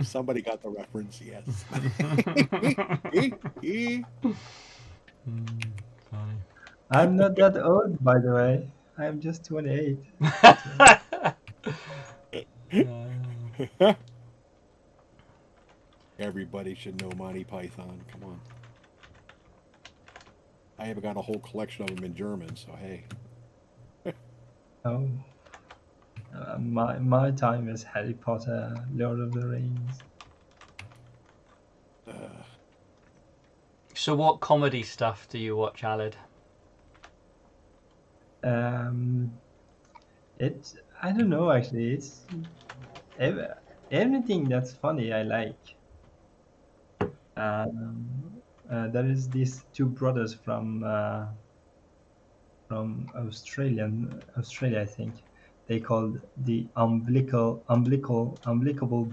Somebody got the reference, yes. Funny. I'm not that old, by the way. I'm just 28. Everybody should know Monty Python. Come on. I have got a whole collection of them in German, so hey. Oh, my time is Harry Potter, Lord of the Rings. So what comedy stuff do you watch, Alid? It's I don't know actually. It's everything that's funny I like. There is these two brothers from Australia, I think. They called the Umbilical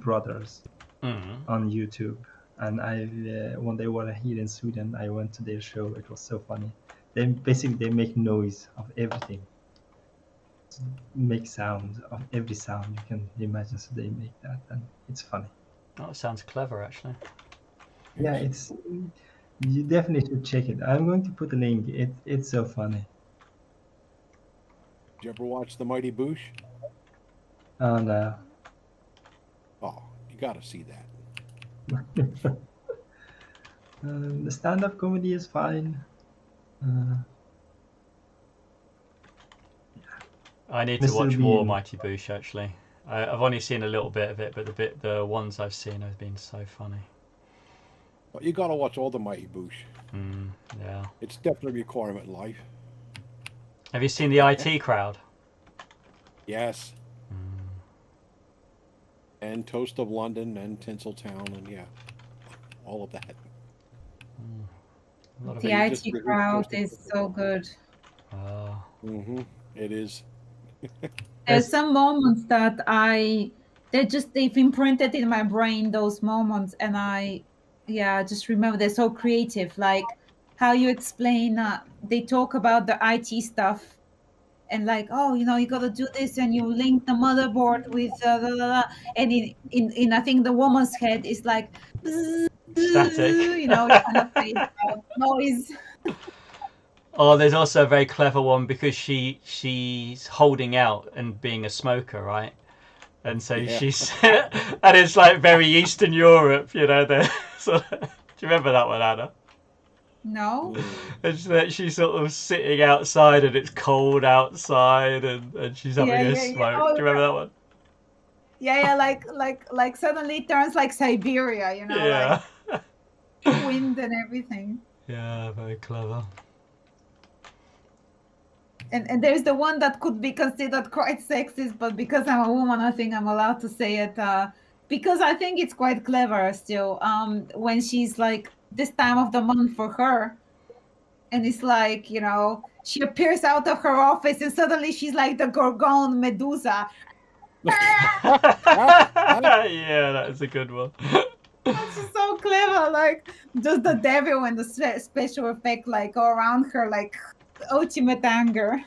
Brothers on YouTube. And when they were here in Sweden, I went to their show. It was so funny. They make noise of everything, make sound of every sound you can imagine. So they make that, and it's funny. Oh, it sounds clever, actually. Yeah, you definitely should check it. I'm going to put a link. It's so funny. Did you ever watch The Mighty Boosh? And Oh, you got to see that. the stand-up comedy is fine. I need to Mr. watch more Bean. Mighty Boosh, actually. I've only seen a little bit of it, but the ones I've seen have been so funny. But you got to watch all the Mighty Boosh. Yeah. It's definitely a requirement in life. Have you seen the IT Crowd? Yes. And Toast of London and Tinseltown and yeah, all of that. The IT Crowd is so good. It is. There's some moments that they've imprinted in my brain, those moments, and I just remember they're so creative. Like how you explain, they talk about the IT stuff and like, oh, you got to do this and you link the motherboard with and in I think the woman's head is like static, it kind of fades out noise. Oh, there's also a very clever one because she's holding out and being a smoker, right? And so she's and it's like very Eastern Europe, So, do you remember that one, Anna? No. And she's sort of sitting outside and it's cold outside and she's having a smoke. Oh, do you remember that one? Yeah, like suddenly it turns like Siberia, Yeah. like wind and everything. Yeah, very clever. And there's the one that could be considered quite sexist, but because I'm a woman, I think I'm allowed to say it. Because I think it's quite clever still. When she's like this time of the month for her, and it's like she appears out of her office, and suddenly she's like the Gorgon Medusa. Yeah, that is a good one. That's just so clever. Like just the devil and the special effect, like go around her, like ultimate anger.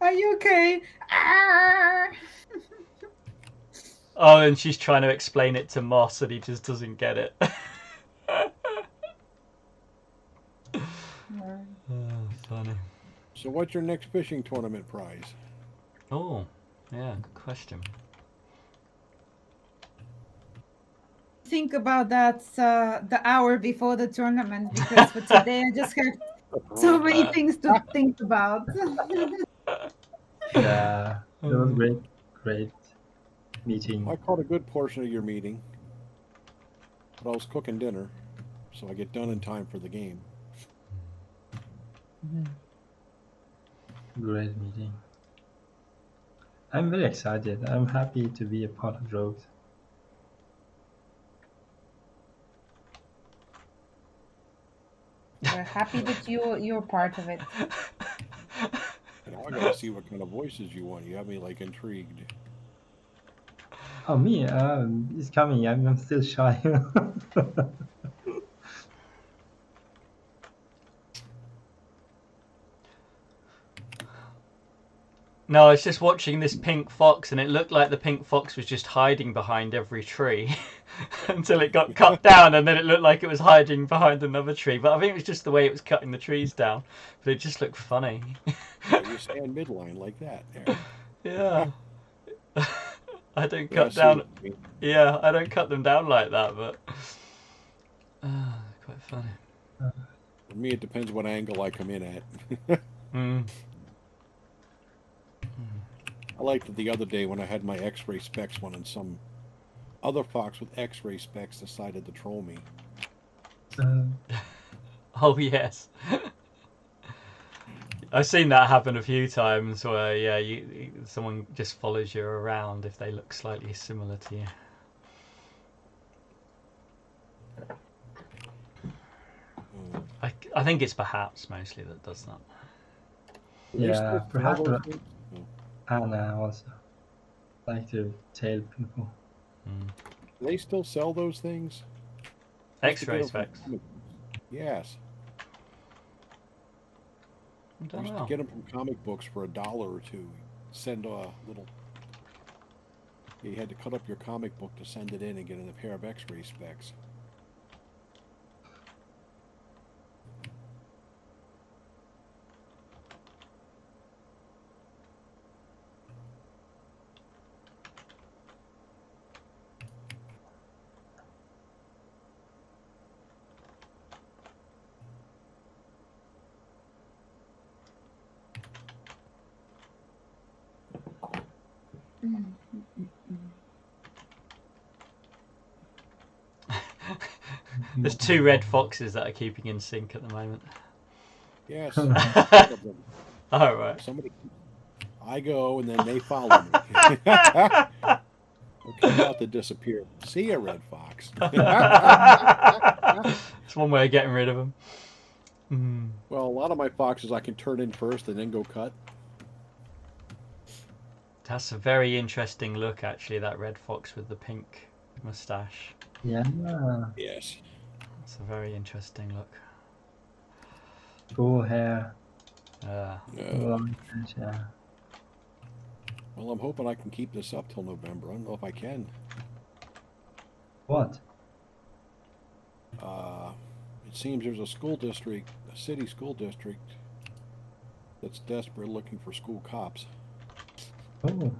Are you okay? Oh, and she's trying to explain it to Moss, and he just doesn't get it. Funny. So, what's your next fishing tournament prize? Oh, yeah, good question. Think about that the hour before the tournament, because for today I just have so many things to think about. Yeah, it was great meeting. I caught a good portion of your meeting, but I was cooking dinner, so I get done in time for the game. Great meeting. I'm very excited. I'm happy to be a part of Rogue. We're happy that you're part of it. Now I gotta see what kind of voices you want. You have me like intrigued. Oh, me? It's coming. I'm still shy. No, I was just watching this pink fox, and it looked like the pink fox was just hiding behind every tree until it got cut down, and then it looked like it was hiding behind another tree. But I think it was just the way it was cutting the trees down. But it just looked funny. You stand midline like that. There. Yeah. I don't But I cut see down. what you mean. Yeah, I don't cut them down like that, but quite funny. For me, it depends what angle I come in at. Mm. I liked it the other day when I had my X-ray specs one, and some other fox with X-ray specs decided to troll me. Oh yes. I've seen that happen a few times where someone just follows you around if they look slightly similar to you. I think it's perhaps mostly that does that. Do they Yeah, still sell perhaps. those things? Anna also like to tail people. Do they still sell those things? X-ray Used to get 'em from specs. comic- Yes. I don't Used to know. get them from comic books for $1 or $2. Send a little. You had to cut up your comic book to send it in and get in a pair of X-ray specs. There's 2 red foxes that are keeping in sync at the moment. Yes. Oh right. Somebody. I go and then they follow me. I'm about to disappear. See ya, red fox. It's one way of getting rid of them. Mm. Well, a lot of my foxes I can turn in first and then go cut. That's a very interesting look, actually. That red fox with the pink mustache. Yeah, Yes. It's a very interesting look. full hair. Uh, Yeah. Well, I'm hoping I can keep this up till November. I don't know if I can. What? It seems there's a school district, a city school district, that's desperate looking for school cops. Oh, And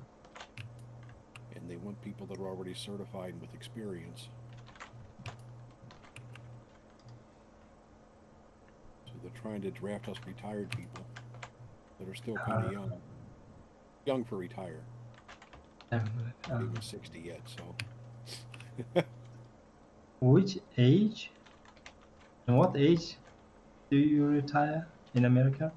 they want people that are already certified with experience. So they're trying to draft us retired people that are still kind of young. Young for retire. Not even 60 yet, so. which age? And what age do you retire in America?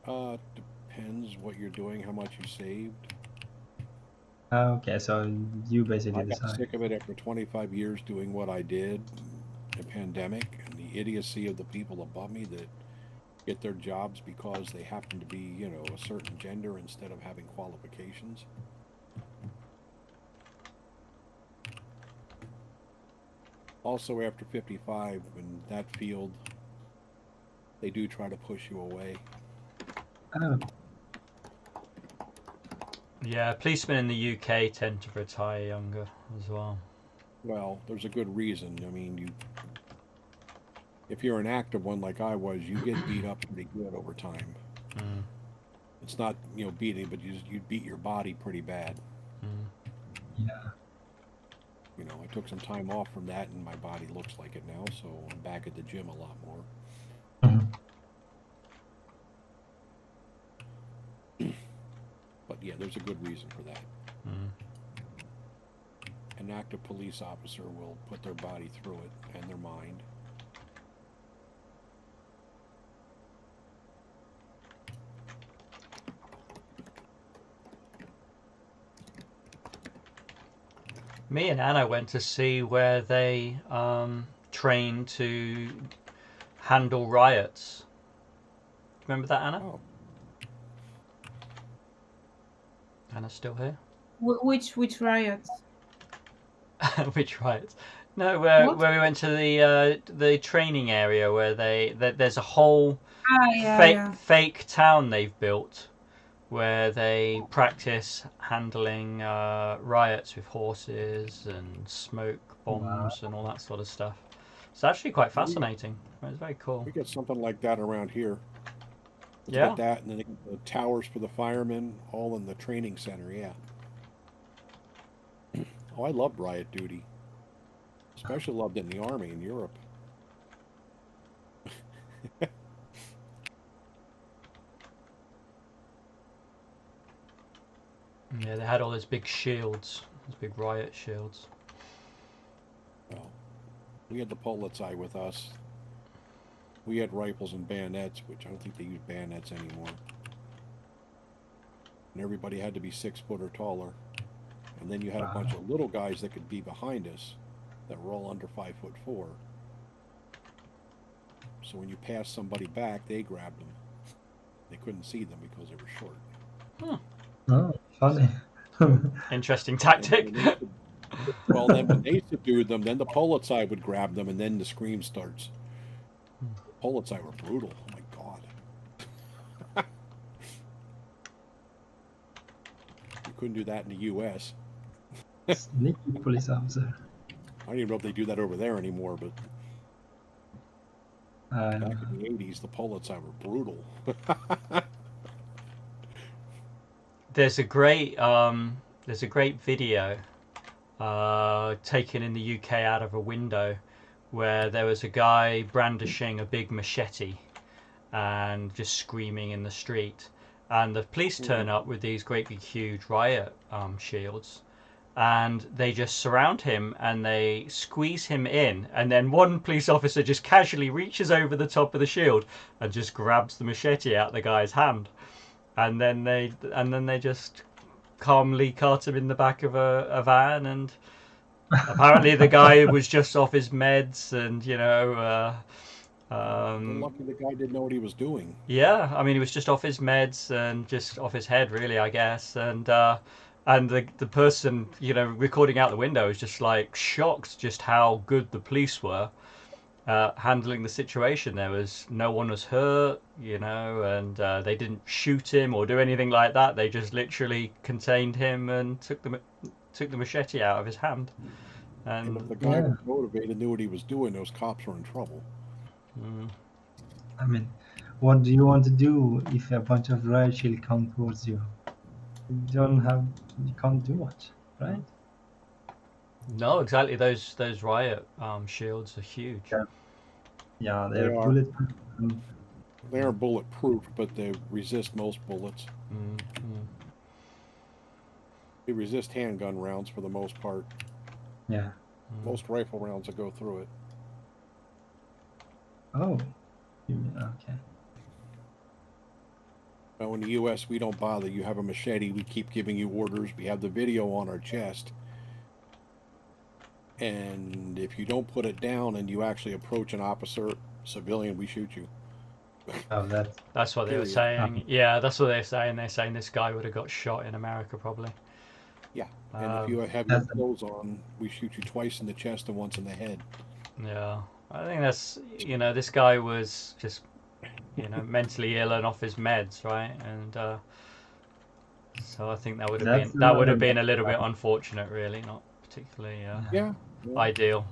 Depends what you're doing, how much you saved. Okay, so you I basically got decide. sick of it after 25 years doing what I did, the pandemic, and the idiocy of the people above me that get their jobs because they happen to be, you know, a certain gender instead of having qualifications. Also, after 55, in that field, they do try to push you away. Oh, yeah, policemen in the UK tend to retire younger as well. Well, there's a good reason. I mean, if you're an active one like I was, you get beat up pretty good over time. Mm. It's not, you know, beating, but you beat your body pretty bad. Mm. yeah. You know, I took some time off from that, and my body looks like it now, so I'm back at the gym a lot more. Mhm. But yeah, there's a good reason for that. Mm. An active police officer will put their body through it and their mind. Me and Anna went to see where they train to handle riots. Remember that, Anna? Oh, Anna's still here? Which riots? Which riots? No, where What? we went to the training area where there's a whole Ah, yeah. fake town they've built where they practice handling riots with horses and smoke bombs and all that sort of stuff. It's actually quite fascinating. It's very cool. We get something like that around here. It's Yeah. got that, and then the towers for the firemen, all in the training center. Yeah. Oh, I loved riot duty. Especially loved it in the army in Europe. Yeah, they had all those big shields, those big riot shields. Well, we had the Polizei with us. We had rifles and bayonets, which I don't think they use bayonets anymore. And everybody had to be 6 foot or taller. And then you had a bunch of little guys that could be behind us that were all under 5'4". So when you passed somebody back, they grabbed them. They couldn't see them because they were short. Oh, funny. Interesting tactic. Well, then when they subdued them, then the Polizei would grab them, and then the scream starts. Polizei were brutal. Oh my god. You couldn't do that in the U.S. Sneaky police officer. I don't even know if they do that over there anymore, but back in the 80s, the Polizei were brutal. There's a great video taken in the UK out of a window where there was a guy brandishing a big machete and just screaming in the street, and the police turn up with these great big huge riot shields, and they just surround him and they squeeze him in, and then one police officer just casually reaches over the top of the shield and just grabs the machete out of the guy's hand, and then they just calmly cart him in the back of a van, and apparently the guy was just off his meds, and Lucky the guy didn't know what he was doing. yeah, I mean, he was just off his meds and just off his head, really, I guess. And the person, recording out the window is just like shocked just how good the police were handling the situation. No one was hurt, and they didn't shoot him or do anything like that. They just literally contained him and took the machete out of his hand. And if the guy was motivated, knew what he was doing, those cops were in trouble. I mean, what do you want to do if a bunch of riot shield come towards you? You can't do much, right? No, exactly. Those riot shields are huge. Yeah, They they're are. bulletproof. They are bulletproof, but they resist most bullets. They resist handgun rounds for the most part. Yeah. Most rifle rounds will go through it. Oh. Okay. Now, in the U.S., we don't bother. You have a machete, we keep giving you orders. We have the video on our chest. And if you don't put it down and you actually approach an officer, civilian, we shoot you. Oh, That's what they were saying. Yeah, that's what they're saying. They're saying this guy would have got shot in America, probably. Yeah. And if you have your clothes on, we shoot you twice in the chest and once in the head. Yeah. I think that's, this guy was just, mentally ill and off his meds, right? And so I think that would have been a little bit unfortunate, really, not particularly ideal.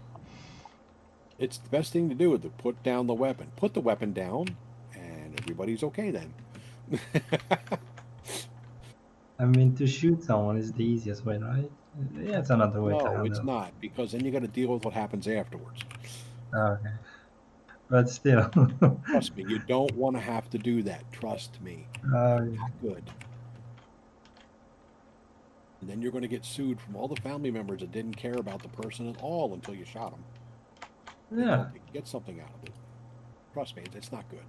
It's the best thing to do is to put down the weapon. Put the weapon down, and everybody's okay then. I mean, to shoot someone is the easiest way, right? Yeah, it's another way to No, handle. it's not, because then you got to deal with what happens afterwards. Okay. But still. Trust me, you don't want to have to do that. Trust me. Yeah. Not good. And then you're going to get sued from all the family members that didn't care about the person at all until you shot them. Yeah. Get something out of it. Trust me, it's not good.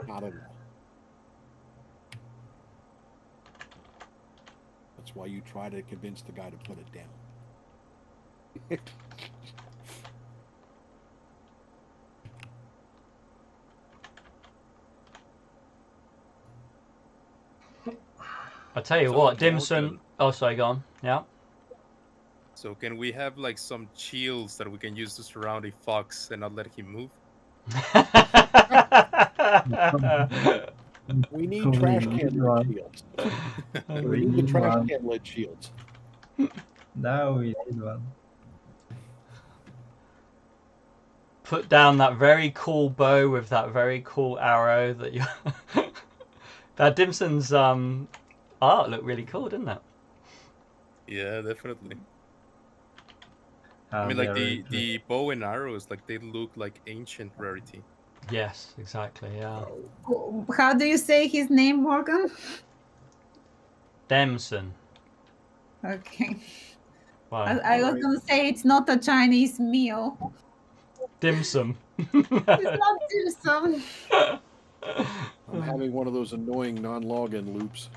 Not at all. That's why you try to convince the guy to put it down. I tell you what, Dimson. Oh, sorry, go on. Yeah. So can we have like some shields that we can use to surround a fox and not let him move? We need We trash need can lid one. shields. We We need the need trash one. can lid shields. Now we need one. Put down that very cool bow with that very cool arrow that you. That Dimson's art looked really cool, didn't it? Yeah, definitely. I Ah, mean, they like are really the bow and arrows, like they look like ancient rarity. Yes, exactly. Yeah. How do you say his name, Morgan? Demson. Okay. Wow. I was Alright. gonna say it's not a Chinese meal. Dim sum. It's not dim sum. I'm having one of those annoying non-login loops.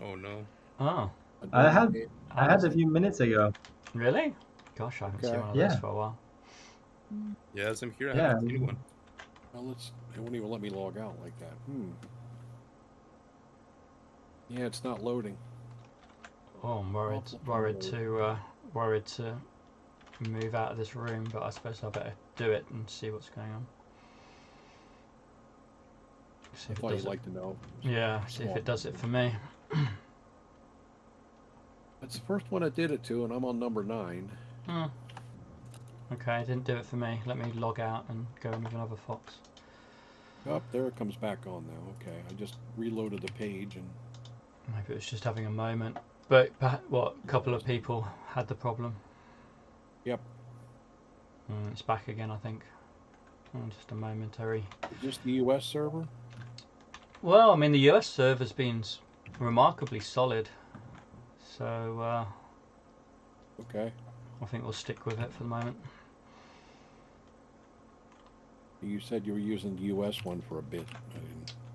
Oh no. Oh, I had how I had does a it? few minutes ago. Really? Gosh, I haven't seen Okay. one of Yeah. those for a while. Yeah, as I'm here, I Yeah. haven't seen one. Well, it won't even let me log out like that. Yeah, it's not loading. Oh, I'm worried to move out of this room, but I suppose I better do it and see what's going on. See I if it thought does you'd it. like to know. Yeah, see if it does it for me. That's the first one I did it to, and I'm on number 9. Hmm. Okay, it didn't do it for me. Let me log out and go in with another fox. Oh, there it comes back on now. Okay, I just reloaded the page and Maybe it was just having a moment. But what? A couple of people had the problem. yep. It's back again, I think. Just a momentary. Is this the US server? Well, I mean, the US server's been remarkably solid, so Okay. I think we'll stick with it for the moment. You said you were using the US one for a bit.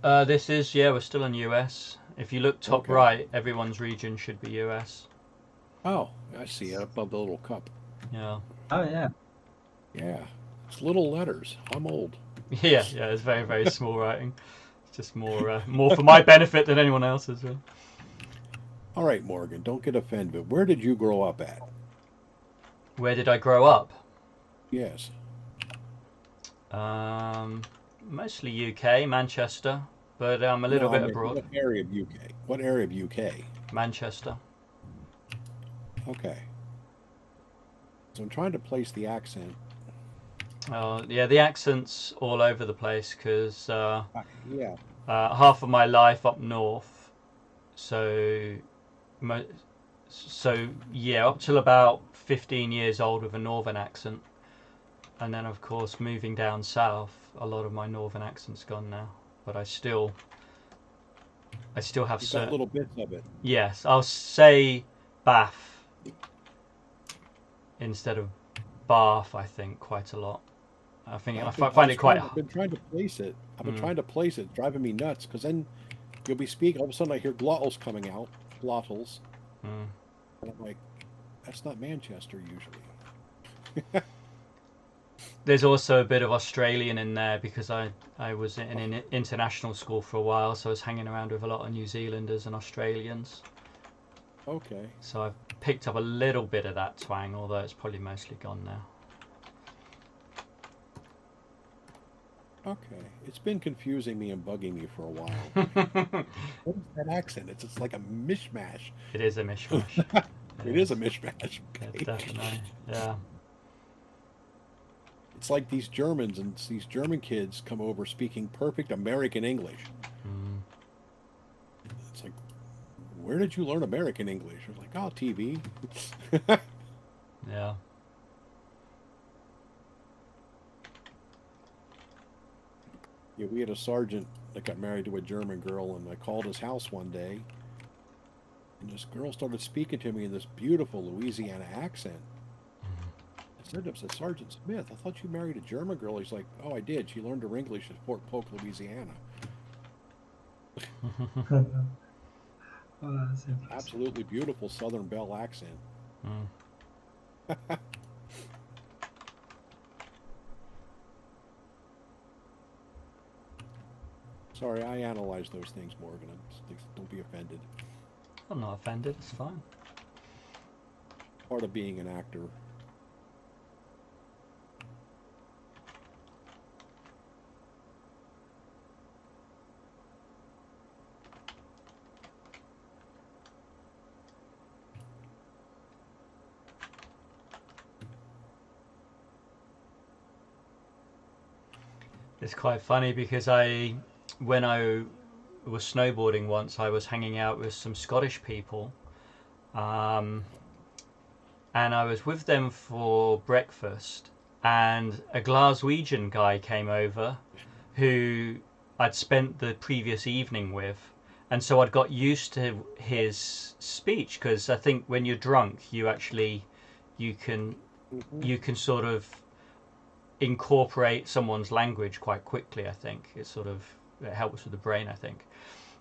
I didn't... We're still in US. If you look top Okay. right, everyone's region should be US. Oh, I see it above the little cup. Yeah. Oh yeah. Yeah, it's little letters. I'm old. Yeah, it's very, very small writing. It's just more for my benefit than anyone else's. All right, Morgan, don't get offended, but where did you grow up at? Where did I grow up? Yes. Mostly UK, Manchester, but a little bit abroad. What area of UK? What area of UK? Manchester. Okay. So I'm trying to place the accent. Yeah, the accent's all over the place because Yeah. half of my life up north, so yeah, up till about 15 years old with a northern accent, and then of course moving down south, a lot of my northern accent's gone now, but I still have You've got little bits of it. Yes, I'll say Bath instead of Bath. I think quite a lot. I find it quite. I've been trying to place it. I've been trying to place it. It's driving me nuts because then you'll be speaking. All of a sudden, I hear glottals coming out. Glottals. And I'm like, that's not Manchester usually. There's also a bit of Australian in there because I was in an international school for a while, so I was hanging around with a lot of New Zealanders and Australians. Okay. So I've picked up a little bit of that twang, although it's probably mostly gone now. Okay. It's been confusing me and bugging me for a while. What is that accent? It's like a mishmash. It is a mishmash. It is a mishmash. Okay. It's definitely, yeah. It's like these Germans and these German kids come over speaking perfect American English. It's like, where did you learn American English? You're like, oh, TV. Yeah. Yeah, we had a sergeant that got married to a German girl, and I called his house one day, and this girl started speaking to me in this beautiful Louisiana accent. I said to him, Sergeant Smith, I thought you married a German girl. He's like, oh, I did. She learned her English at Fort Polk, Louisiana. Oh, that's interesting. Absolutely beautiful Southern Belle accent. Sorry, I analyze those things, Morgan. Don't be offended. I'm not offended. It's fine. Part of being an actor. It's quite funny because when I was snowboarding once, I was hanging out with some Scottish people, and I was with them for breakfast, and a Glaswegian guy came over who I'd spent the previous evening with, and so I'd got used to his speech, because I think when you're drunk, you can sort of incorporate someone's language quite quickly. I think it helps with the brain, I think.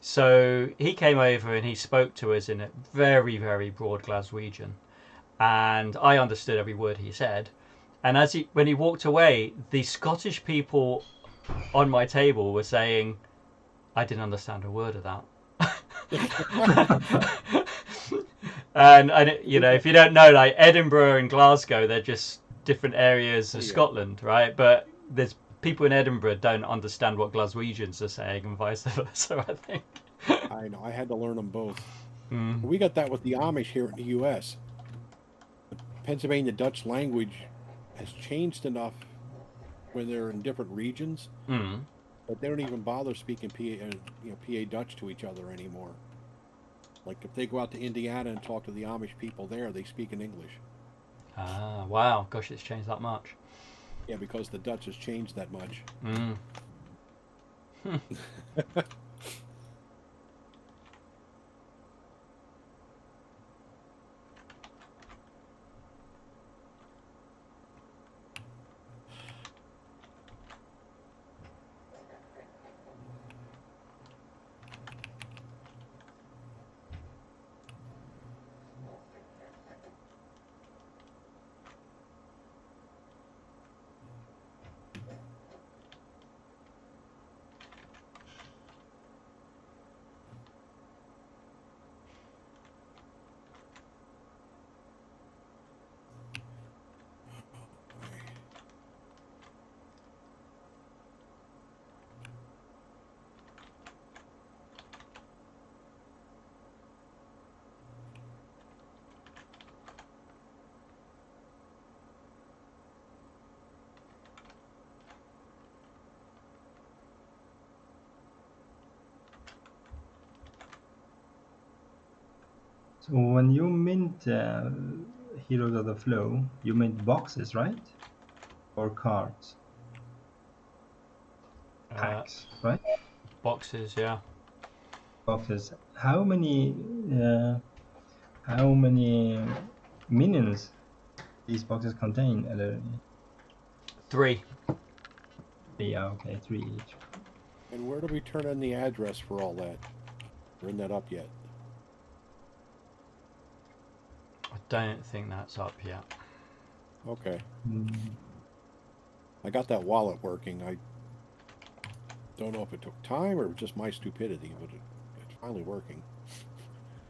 So he came over and he spoke to us in a very, very broad Glaswegian, and I understood every word he said. And when he walked away, the Scottish people on my table were saying, "I didn't understand a word of that." And if you don't know, like Edinburgh and Glasgow, they're just different areas of Scotland, right? But there's people in Edinburgh don't understand what Glaswegians are saying, and vice versa, I think. I know. I had to learn them both. Mm. We got that with the Amish here in the U.S. The Pennsylvania Dutch language has changed enough when they're in different regions that they don't even bother speaking PA Dutch to each other anymore. Like if they go out to Indiana and talk to the Amish people there, they speak in English. Ah, wow. Gosh, it's changed that much. Yeah, because the Dutch has changed that much. So when you mint Heroes of the Flow, you mint boxes, right? Or cards? Packs, right? Boxes, yeah. Boxes. How many minions these boxes contain? 3. Yeah, okay, 3 each. And where do we turn in the address for all that? Or isn't that up yet? I don't think that's up yet. Okay. I got that wallet working. I don't know if it took time or just my stupidity, but it's finally working.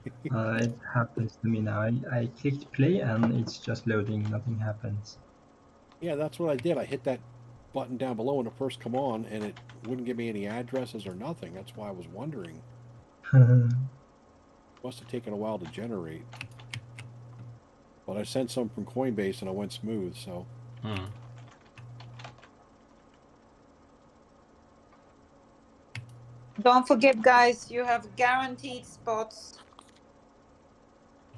It happens to me now. I clicked play and it's just loading. Nothing happens. Yeah, that's what I did. I hit that button down below when it first come on, and it wouldn't give me any addresses or nothing. That's why I was wondering. Must have taken a while to generate. But I sent some from Coinbase and it went smooth, so. Don't forget, guys, you have guaranteed spots.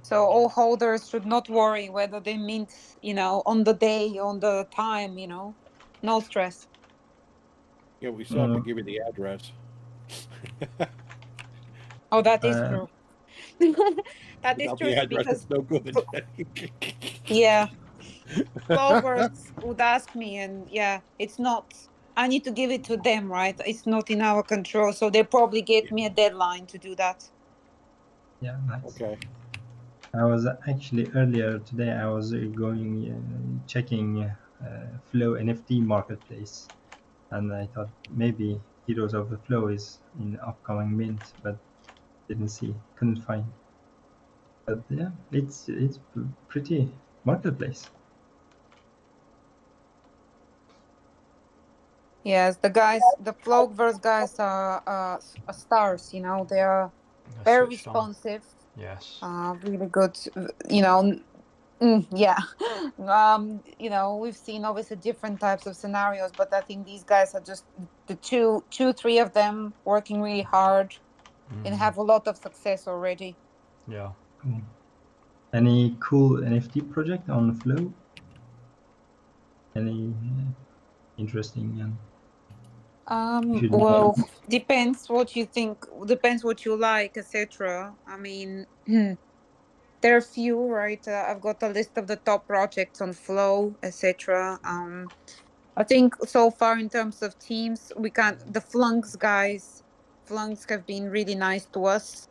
So all holders should not worry whether they mint, on the day, on the time, no stress. Yeah, we still have to give you the address. Oh, that is true. That is Without true the address, because it's no good. yeah, Flowbirds would ask me, and yeah, it's not. I need to give it to them, right? It's not in our control, so they probably gave me a deadline to do that. Yeah, nice. Okay. I was actually earlier today. I was checking Flow NFT marketplace, and I thought maybe Heroes of the Flow is in upcoming mint, but couldn't find. But yeah, it's pretty marketplace. Yes, the Flowbirds guys are stars. They are very responsive. Yes. Really good. Yeah. We've seen obviously different types of scenarios, but I think these guys are just the three of them working really hard and have a lot of success already. Yeah. Cool. Any cool NFT project on Flow? Any interesting and if you Well, depends what you think, depends what you like, etc. I mean, there are a few, right? I've got a list of the top projects on Flow, etc. I think so far in terms of teams, the Flunks guys. Flunks have been really nice to us.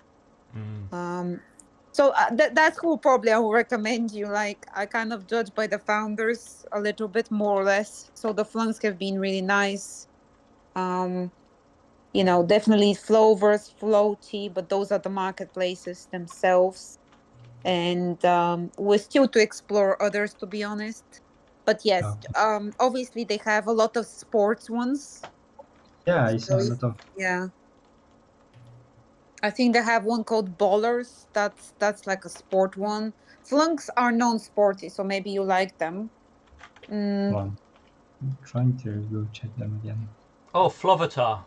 So that's who probably I would recommend you. Like, I kind of judge by the founders a little bit more or less. So the Flunks have been really nice. Definitely Flowverse, Floaty, but those are the marketplaces themselves. And we're still to explore others, to be honest. But yes, obviously they have a lot of sports ones. Yeah, I saw a lot of. Yeah. I think they have one called Ballers. That's like a sport one. Flunks are non-sporty, so maybe you like them. One. I'm trying to go check them again. Oh, Flovatar.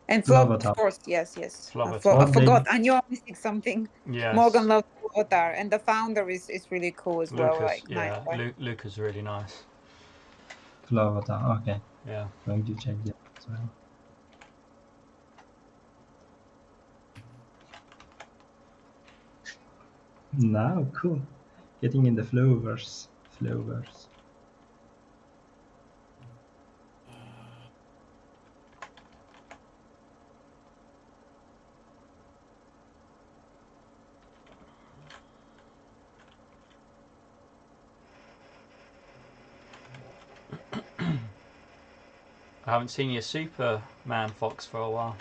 And Flovatar. of course, yes. Flovatar. I forgot. I knew I'm missing something. Yes. Morgan loves Flovatar, and the founder is really cool as well. Lucas, Like, yeah, nice. Luke is really nice. Flovatar. Okay. Yeah. Going to check that as well. Now, cool. Getting in the Flowverse. I haven't seen your Superman Fox for a while.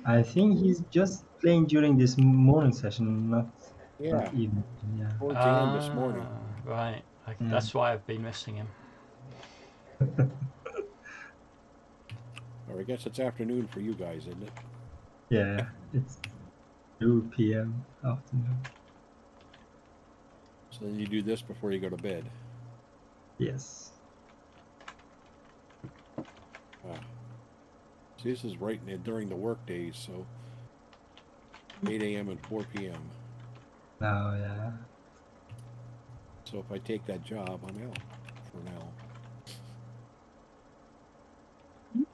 I think he's just playing during this morning session, not evening. Yeah. Towards the end this morning. Right. That's why I've been missing him. Or I guess it's afternoon for you guys, isn't it? Yeah, it's 2 p.m. afternoon. So then you do this before you go to bed. Yes. See, this is right during the work days, so 8 a.m. and 4 p.m. Oh, yeah. So if I take that job, I'm out for now.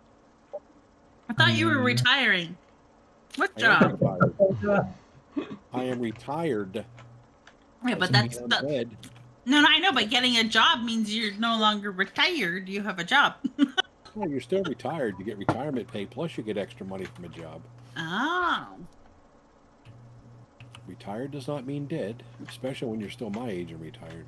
I thought you were retiring. What job? I am retired. Yeah, but that's no, I know. But getting a job means you're no longer retired. You have a job. Well, you're still retired. You get retirement pay, plus you get extra money from a job. Oh. Retired does not mean dead, especially when you're still my age and retired.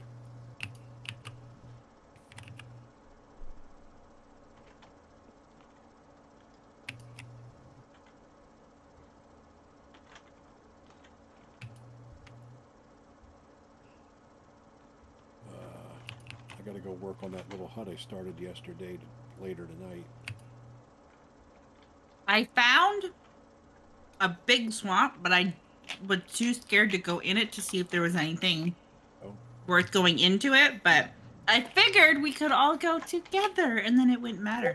I gotta go work on that little hut I started yesterday later tonight. I found a big swamp, but I was too scared to go in it to see if there was anything worth going into it. But I figured we could all go together, and then it wouldn't matter.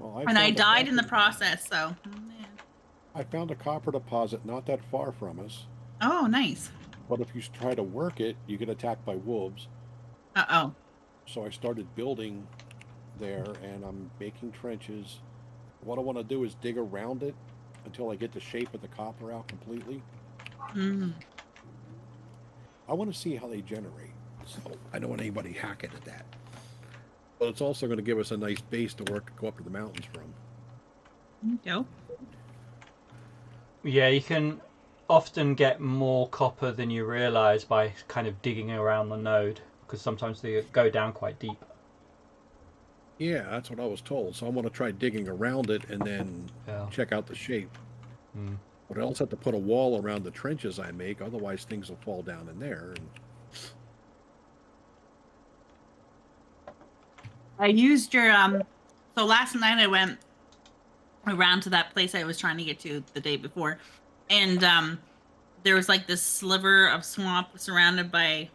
Well, I died in the process, so. I found a copper deposit not that far from us. Oh, nice. But if you try to work it, you get attacked by wolves. Uh-oh. So I started building there, and I'm making trenches. What I want to do is dig around it until I get the shape of the copper out completely. Mm. I want to see how they generate. So I don't want anybody hacking at that. But it's also going to give us a nice base to go up to the mountains from. Go. Yeah, you can often get more copper than you realize by kind of digging around the node, because sometimes they go down quite deep. Yeah, that's what I was told. So I want to try digging around it and then check out the shape. But I also have to put a wall around the trenches I make, otherwise things will fall down in there. And... I used your so last night I around to that place I was trying to get to the day before, and there was like this sliver of swamp surrounded by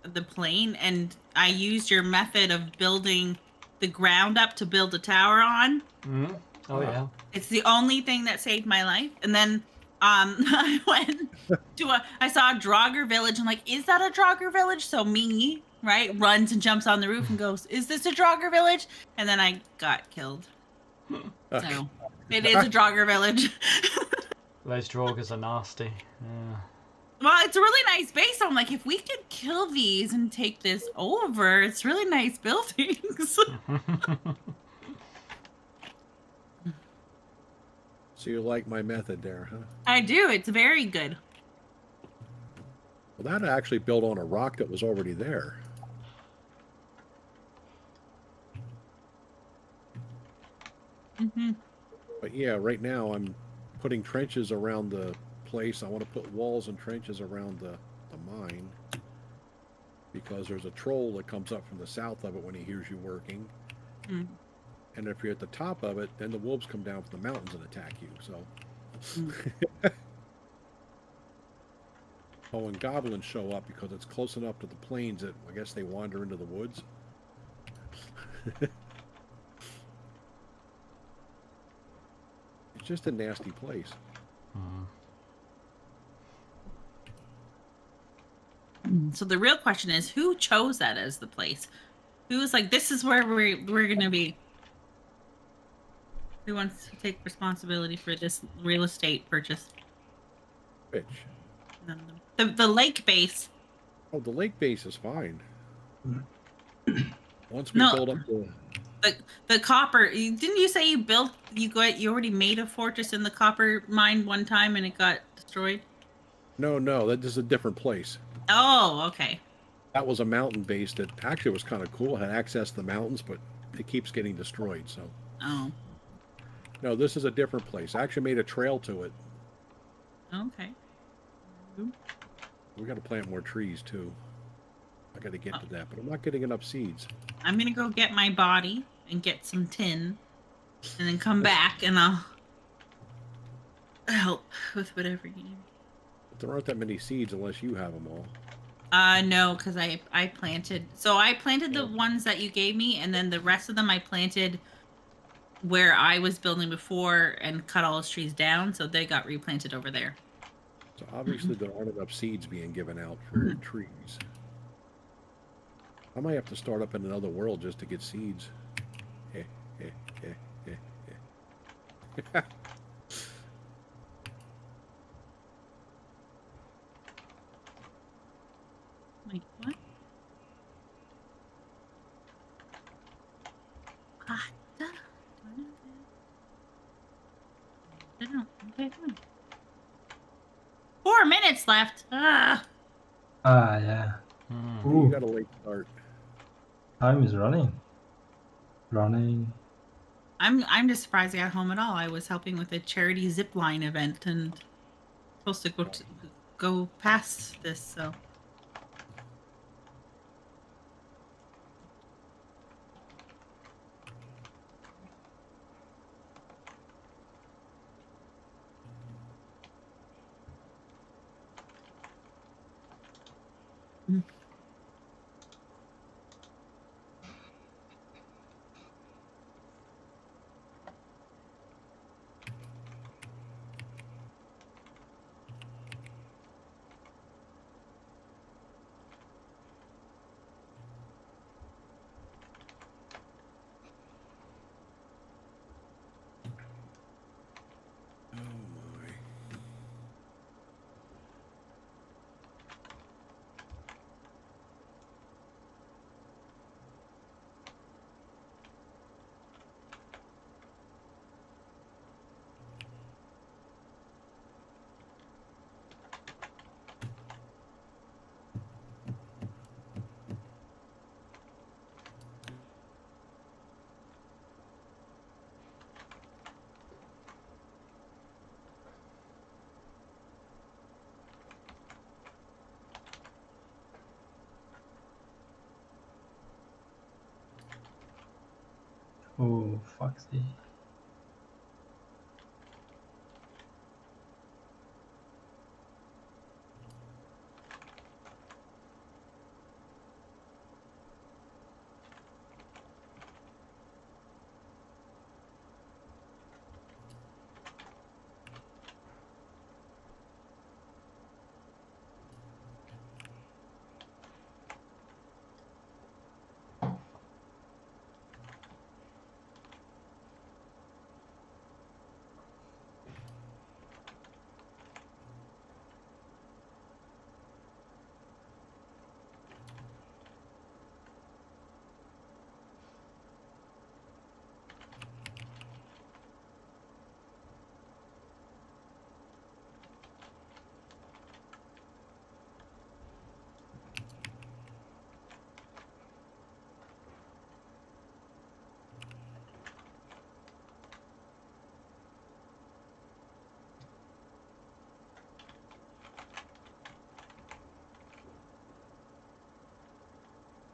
the plain, and I used your method of building the ground up to build a tower on. Mm. Oh yeah. It's the only thing that saved my life. And then I went to I saw a Draugr village. I'm like, is that a Draugr village? So me, right, runs and jumps on the roof and goes, is this a Draugr village? And then I got killed. So it is a Draugr village. Those Draugrs are nasty. Yeah. Well, it's a really nice base. So I'm like, if we could kill these and take this over, it's really nice buildings. So you like my method there, huh? I do. It's very good. Well, that actually built on a rock that was already there. Mm-hmm. But yeah, right now I'm putting trenches around the place. I want to put walls and trenches around the mine because there's a troll that comes up from the south of it when he hears you working. Mm. And if you're at the top of it, then the wolves come down from the mountains and attack you. So, oh, and goblins show up because it's close enough to the plains that I guess they wander into the woods. It's just a nasty place. So the real question is, who chose that as the place? Who's like, this is where we're gonna be? Who wants to take responsibility for this real estate purchase? Which? The lake base. Oh, the lake base is fine. Once we No. build up The copper. Didn't you say you already made a fortress in the copper mine one time and it got destroyed? No, that is a different place. Oh, okay. That was a mountain base that actually was kind of cool. It had access to the mountains, but it keeps getting destroyed. So. Oh. No, this is a different place. I actually made a trail to it. Okay. We got to plant more trees too. I got to get to that, but I'm not getting enough seeds. I'm gonna go get my body and get some tin, and then come back and I'll help with whatever you need. But there aren't that many seeds unless you have them all. No, because I planted. So I planted the ones that you gave me, and then the rest of them I planted where I was building before and cut all those trees down, so they got replanted over there. So obviously there aren't enough seeds being given out for trees. I might have to start up in another world just to get seeds. Wait, what? Okay. 4 minutes left. Ah, yeah. You got a late start. Time is running. I'm just surprised I got home at all. I was helping with a charity zip line event and supposed to go past this, so. Oh, fuck.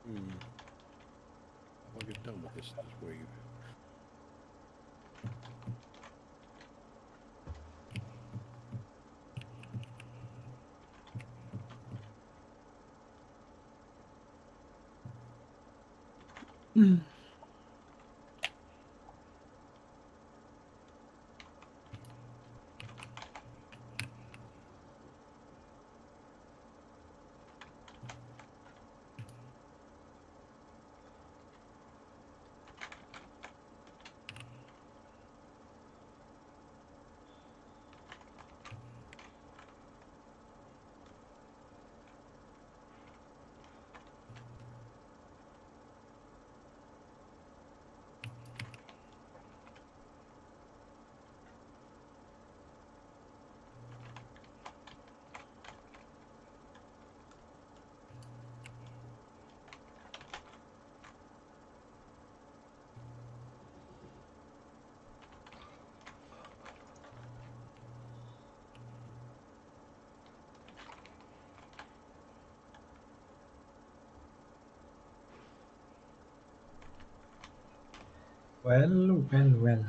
I'll get done with this wave. Mm. Well, well, well.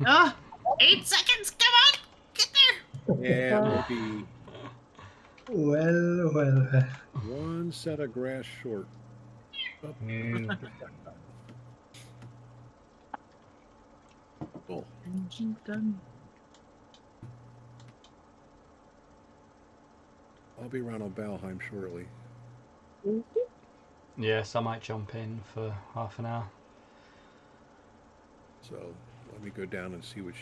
Oh, 8 seconds. Come on, get there. Yeah, we'll be Well, well, well. one set of grass short. Oh, cool. Engine gun. I'll be around on Valheim shortly. Yes, I might jump in for half an hour. So let me go down and see what